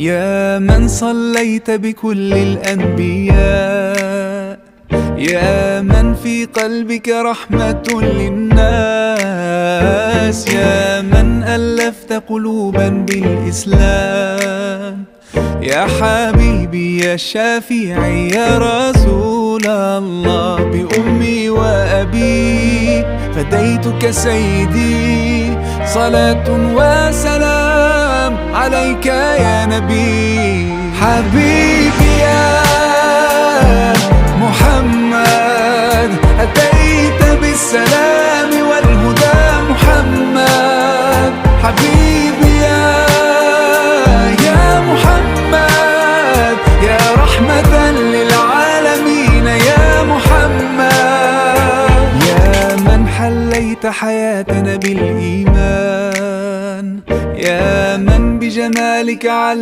يا من صليت بكل الأنبياء، يا من في قلبك رحمة للناس، يا من ألفت قلوبا بالإسلام، يا حبيبي يا شافعي يا رسول الله، بأمي وأبي فديتك سيدي، صلاة وسلام عليك يا نبي. حبيبي يا محمد أتيت بالسلام والهدى محمد، حبيبي يا محمد يا رحمة للعالمين يا محمد، يا من حليت حياتنا بالإيمان، يا من بجمالك